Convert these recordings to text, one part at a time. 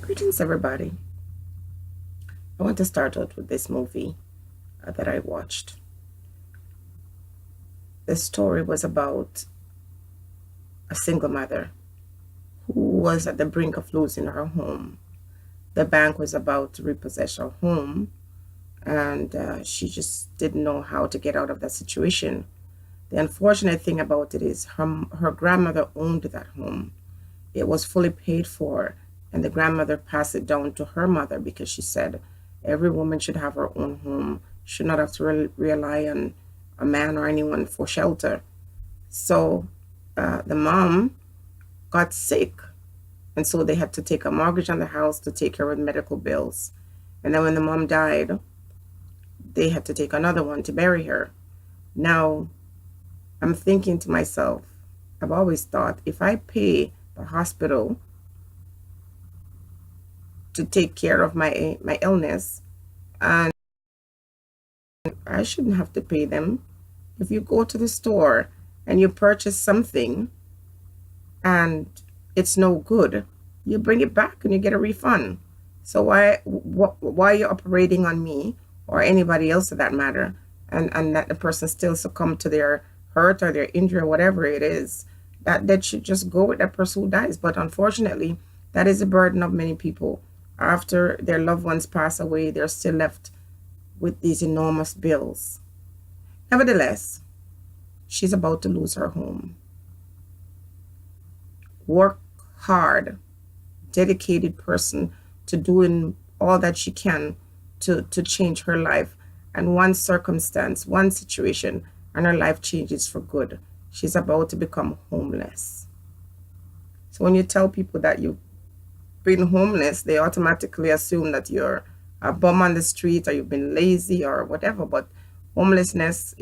Greetings, everybody. I want to start out with this movie that I watched. The story was about a single mother who was at the brink of losing her home. The bank was about to repossess her home, and she just didn't know how to get out of that situation. The unfortunate thing about it is her grandmother owned that home. It was fully paid for, and the grandmother passed it down to her mother because she said every woman should have her own home, should not have to rely on a man or anyone for shelter. So the mom got sick, and so they had to take a mortgage on the house to take care of medical bills. And then when the mom died, they had to take another one to bury her. Now, I'm thinking to myself, I've always thought if I pay the hospital to take care of my illness, and I shouldn't have to pay them. If you go to the store and you purchase something and it's no good, you bring it back and you get a refund. So why are you operating on me or anybody else for that matter, and that the person still succumb to their hurt or their injury or whatever it is? That should just go with that person who dies. But unfortunately, that is a burden of many people. After their loved ones pass away, they're still left with these enormous bills. Nevertheless, she's about to lose her home. Work hard, dedicated person to doing all that she can to change her life. And one circumstance, one situation, and her life changes for good. She's about to become homeless. So when you tell people that you've been homeless, they automatically assume that you're a bum on the street or you've been lazy or whatever. But homelessness,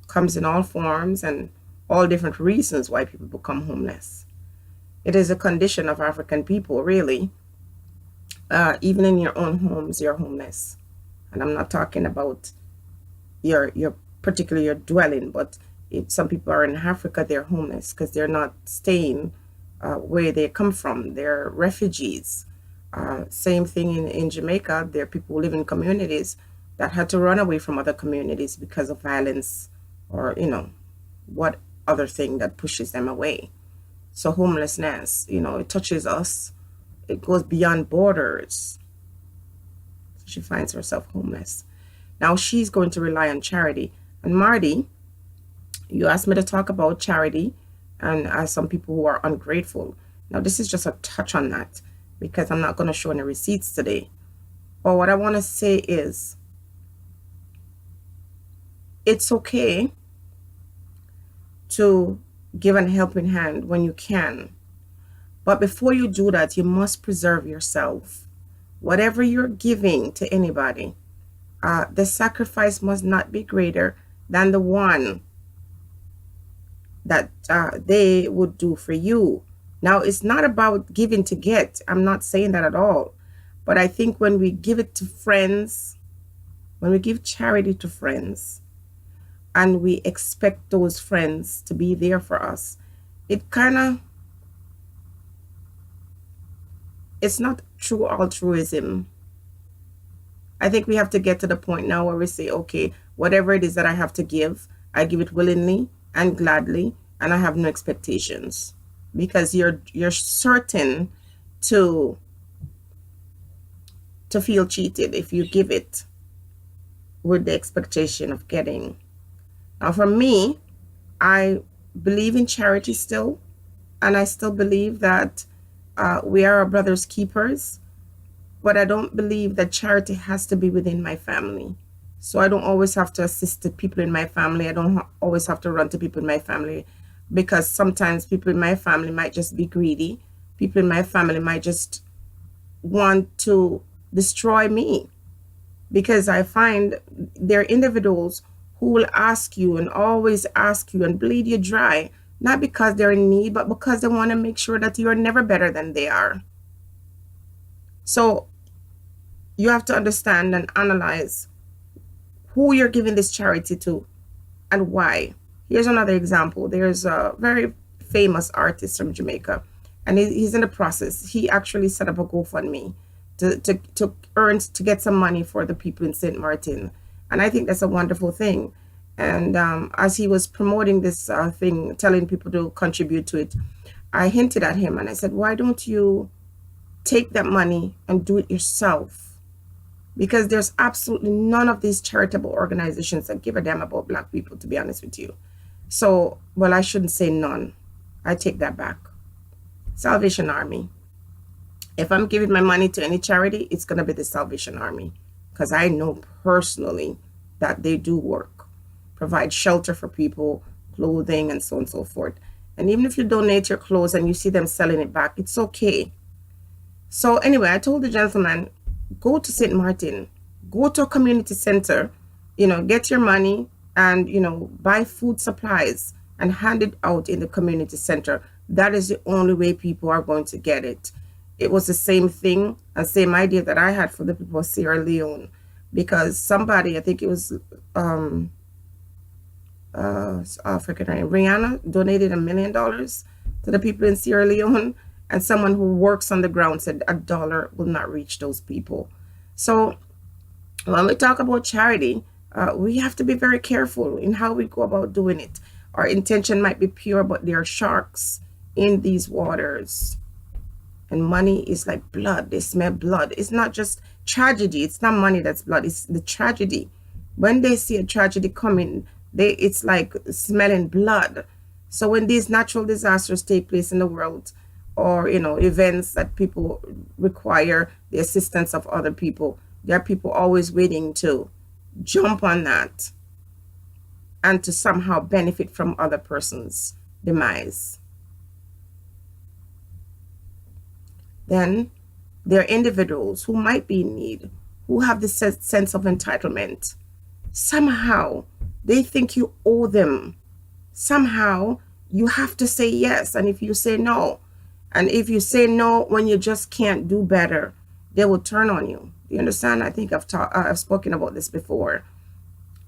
comes in all forms and all different reasons why people become homeless. It is a condition of African people, really. Even in your own homes, you're homeless. And I'm not talking about your particularly your dwelling, but if some people are in Africa, they're homeless because they're not staying where they come from. They're refugees. Same thing in Jamaica. There are people who live in communities that had to run away from other communities because of violence or, what other thing that pushes them away. So homelessness, it touches us. It goes beyond borders. So she finds herself homeless. Now she's going to rely on charity. And Marty, you asked me to talk about charity and some people who are ungrateful. Now this is just a touch on that because I'm not going to show any receipts today. But what I want to say is it's okay to give a helping hand when you can. But before you do that, you must preserve yourself. Whatever you're giving to anybody, the sacrifice must not be greater than the one that they would do for you. Now, it's not about giving to get. I'm not saying that at all. But I think when we give it to friends, when we give charity to friends, and we expect those friends to be there for us, it's not true altruism. I think we have to get to the point now where we say, okay, whatever it is that I have to give, I give it willingly and gladly, and I have no expectations, because you're certain to feel cheated if you give it with the expectation of getting. Now, for me, I believe in charity still, and I still believe that we are our brother's keepers, but I don't believe that charity has to be within my family. So I don't always have to assist the people in my family. I don't always have to run to people in my family, because sometimes people in my family might just be greedy. People in my family might just want to destroy me, because I find there are individuals who will ask you and always ask you and bleed you dry, not because they're in need, but because they want to make sure that you are never better than they are. So you have to understand and analyze who you're giving this charity to and why. Here's another example. There's a very famous artist from Jamaica, and he's in the process. He actually set up a GoFundMe to get some money for the people in St. Martin, and I think that's a wonderful thing. And as he was promoting this thing, telling people to contribute to it, I hinted at him and I said, why don't you take that money and do it yourself? Because there's absolutely none of these charitable organizations that give a damn about Black people, to be honest with you. So, well, I shouldn't say none. I take that back. Salvation Army. If I'm giving my money to any charity, it's going to be the Salvation Army, because I know personally that they do work, provide shelter for people, clothing, and so on and so forth. And even if you donate your clothes and you see them selling it back, it's okay. So anyway, I told the gentleman, go to St. Martin, go to a community center, get your money and, buy food supplies and hand it out in the community center. That is the only way people are going to get it. It was the same thing and same idea that I had for the people of Sierra Leone, because somebody, I think it was African, Rihanna, donated $1 million to the people in Sierra Leone, and someone who works on the ground said $1 will not reach those people. So when we talk about charity, we have to be very careful in how we go about doing it. Our intention might be pure, but there are sharks in these waters. And money is like blood. They smell blood. It's not just tragedy. It's not money that's blood. It's the tragedy. When they see a tragedy coming, it's like smelling blood. So when these natural disasters take place in the world, or events that people require the assistance of other people, there are people always waiting to jump on that and to somehow benefit from other person's demise. Then there are individuals who might be in need, who have this sense of entitlement. Somehow they think you owe them. Somehow you have to say yes. And if you say no, and if you say no when you just can't do better, they will turn on you. You understand? I think I've spoken about this before.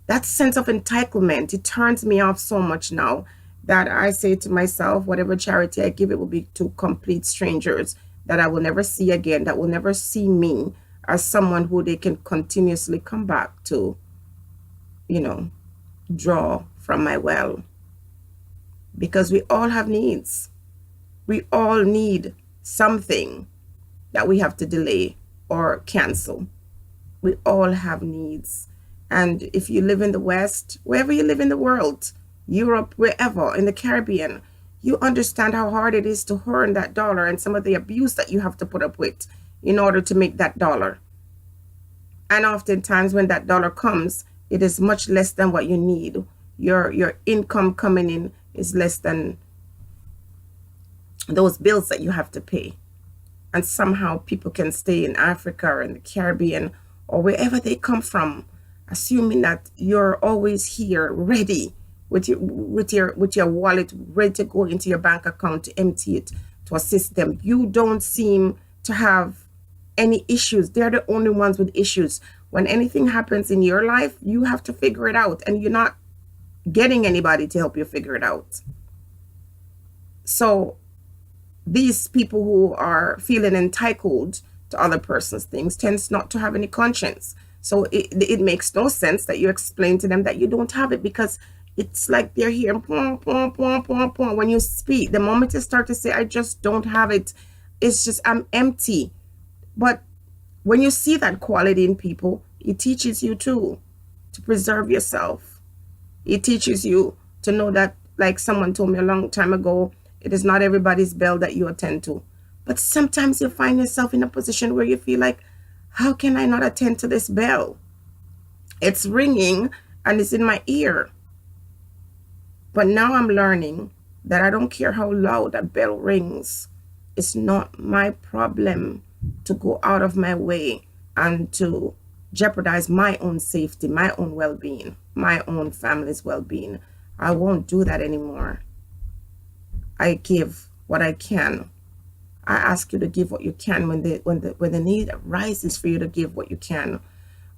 That sense of entitlement, it turns me off so much now that I say to myself, whatever charity I give, it will be to complete strangers that I will never see again, that will never see me as someone who they can continuously come back to, draw from my well. Because we all have needs. We all need something that we have to delay or cancel. We all have needs. And if you live in the West, wherever you live in the world, Europe, wherever, in the Caribbean, you understand how hard it is to earn that dollar and some of the abuse that you have to put up with in order to make that dollar. And oftentimes when that dollar comes, it is much less than what you need. Your income coming in is less than those bills that you have to pay. And somehow people can stay in Africa or in the Caribbean or wherever they come from, assuming that you're always here ready with your wallet ready to go into your bank account to empty it, to assist them. You don't seem to have any issues. They're the only ones with issues. When anything happens in your life, you have to figure it out, and you're not getting anybody to help you figure it out. So these people who are feeling entitled to other person's things tends not to have any conscience. So it makes no sense that you explain to them that you don't have it, because it's like they're here, when you speak. The moment you start to say, I just don't have it, it's just, I'm empty. But when you see that quality in people, it teaches you too to preserve yourself. It teaches you to know that, like someone told me a long time ago, it is not everybody's bell that you attend to. But sometimes you find yourself in a position where you feel like, how can I not attend to this bell? It's ringing and it's in my ear. But now I'm learning that I don't care how loud that bell rings. It's not my problem to go out of my way and to jeopardize my own safety, my own well-being, my own family's well-being. I won't do that anymore. I give what I can. I ask you to give what you can when the need arises for you to give what you can,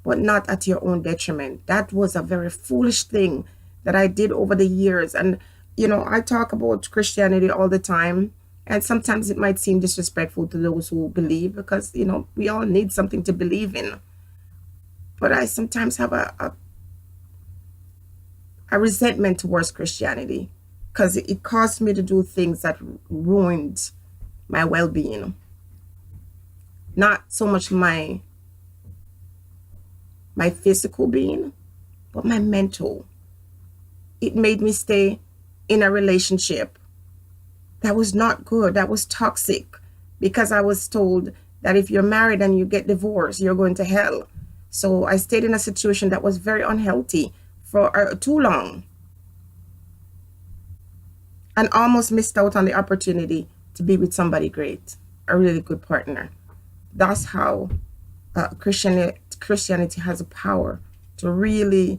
but not at your own detriment. That was a very foolish thing that I did over the years. And I talk about Christianity all the time, And sometimes it might seem disrespectful to those who believe because, we all need something to believe in. But I sometimes have a resentment towards Christianity because it caused me to do things that ruined my well being. Not so much my physical being, but my mental. It made me stay in a relationship that was not good, that was toxic, because I was told that if you're married and you get divorced, you're going to hell. So I stayed in a situation that was very unhealthy for too long and almost missed out on the opportunity to be with somebody great, a really good partner. That's how Christianity has a power to really,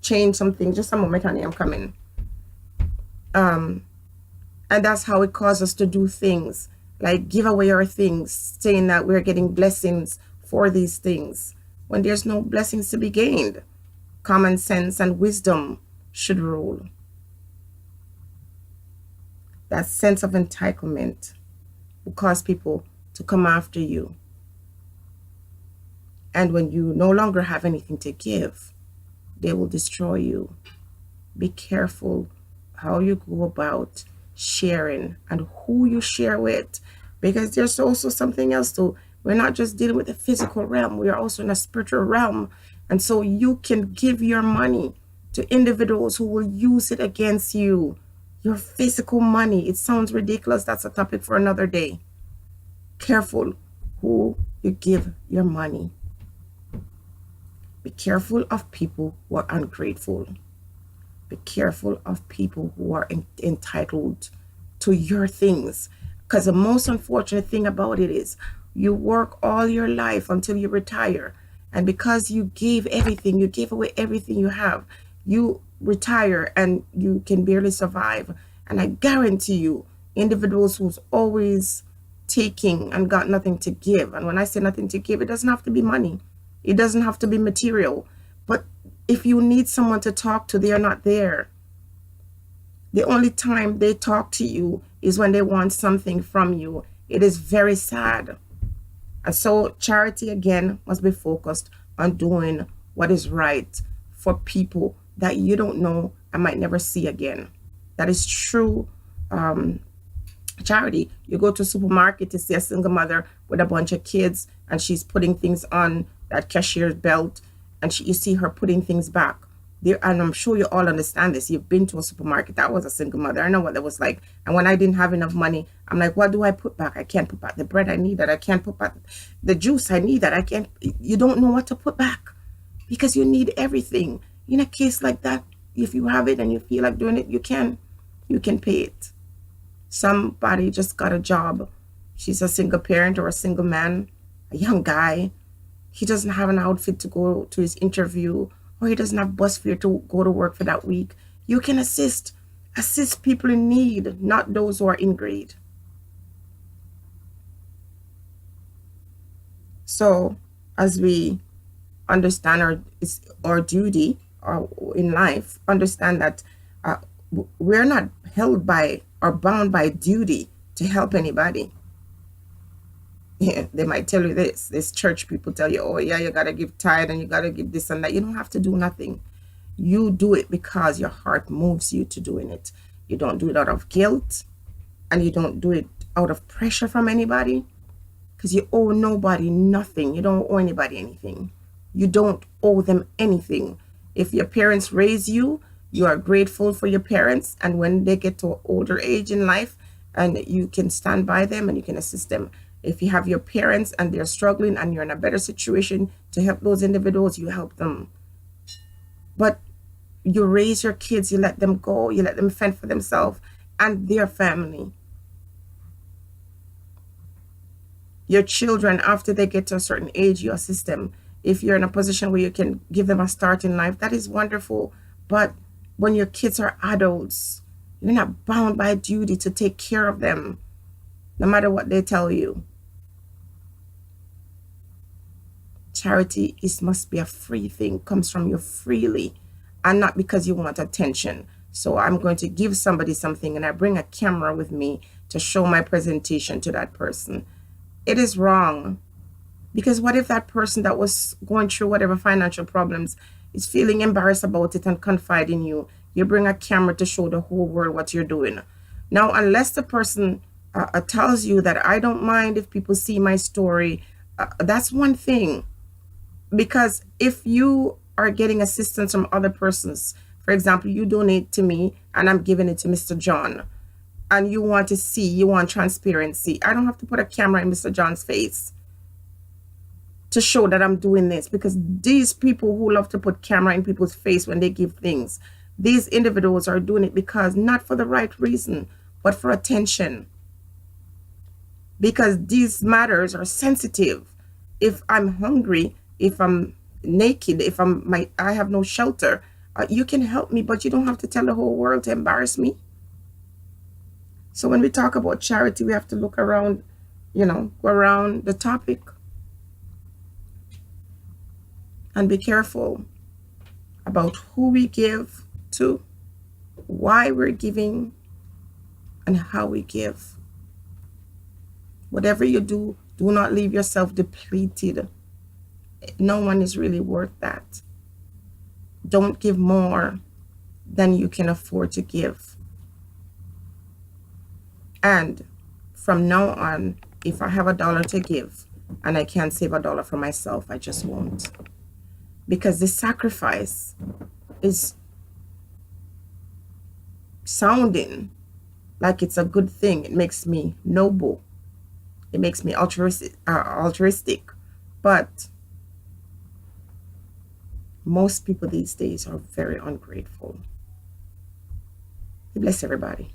change something. Just a moment, honey, I'm coming. Um, and that's how it causes us to do things like give away our things, saying that we're getting blessings for these things when there's no blessings to be gained. Common sense and wisdom should rule. That sense of entitlement will cause people to come after you. And when you no longer have anything to give, they will destroy you. Be careful how you go about sharing and who you share with, because there's also something else too. We're not just dealing with the physical realm, we are also in a spiritual realm. And so you can give your money to individuals who will use it against you. Your physical money. It sounds ridiculous. That's a topic for another day. Careful who you give your money. Be careful of people who are ungrateful. Be careful of people who are entitled to your things. Because the most unfortunate thing about it is you work all your life until you retire. And because you gave everything, you gave away everything you have, you retire and you can barely survive. And I guarantee you, individuals who's always taking and got nothing to give. And when I say nothing to give, it doesn't have to be money. It doesn't have to be material. But if you need someone to talk to, they are not there. The only time they talk to you is when they want something from you. It is very sad. And so charity, again, must be focused on doing what is right for people that you don't know and might never see again. That is true charity. You go to a supermarket to see a single mother with a bunch of kids and she's putting things on that cashier's belt, and you see her putting things back. There, and I'm sure you all understand this. You've been to a supermarket. That was a single mother. I know what that was like. And when I didn't have enough money, I'm like, what do I put back? I can't put back the bread. I need that. I can't put back the juice. I need that. I can't. You don't know what to put back because you need everything. In a case like that, if you have it and you feel like doing it, you can pay it. Somebody just got a job. She's a single parent or a single man, a young guy. He doesn't have an outfit to go to his interview, or he doesn't have bus fare to go to work for that week. You can assist people in need, not those who are in greed. So as we understand our duty in life, understand that we're not held by or bound by duty to help anybody. Yeah, they might tell you this church people tell you, oh yeah, you gotta give tithe and you gotta give this and that. You don't have to do nothing. You do it because your heart moves you to doing it. You don't do it out of guilt, and you don't do it out of pressure from anybody, because you owe nobody nothing. You don't owe anybody anything. You don't owe them anything. If your parents raise you, you are grateful for your parents, and when they get to an older age in life, and you can stand by them and you can assist them. If you have your parents and they're struggling and you're in a better situation to help those individuals, you help them. But you raise your kids, you let them go, you let them fend for themselves and their family. Your children, after they get to a certain age, you assist them. If you're in a position where you can give them a start in life, that is wonderful. But when your kids are adults, you're not bound by duty to take care of them, no matter what they tell you. Charity must be a free thing, comes from you freely, and not because you want attention. So I'm going to give somebody something and I bring a camera with me to show my presentation to that person. It is wrong. Because what if that person that was going through whatever financial problems is feeling embarrassed about it and confide in you? You bring a camera to show the whole world what you're doing. Now, unless the person tells you that I don't mind if people see my story, that's one thing. Because if you are getting assistance from other persons, for example, you donate to me and I'm giving it to Mr. John, and you want to see, you want transparency, I don't have to put a camera in Mr. John's face to show that I'm doing this, because these people who love to put camera in people's face when they give things, these individuals are doing it because not for the right reason, but for attention. Because these matters are sensitive. If I'm hungry, if I'm naked, if I have no shelter, you can help me, but you don't have to tell the whole world to embarrass me. So when we talk about charity, we have to look around, go around the topic and be careful about who we give to, why we're giving, and how we give. Whatever you do, do not leave yourself depleted. No one is really worth that. Don't give more than you can afford to give. And from now on, if I have $1 to give and I can't save $1 for myself, I just won't. Because the sacrifice is sounding like it's a good thing. It makes me noble. It makes me altruistic. But most people these days are very ungrateful. Bless everybody.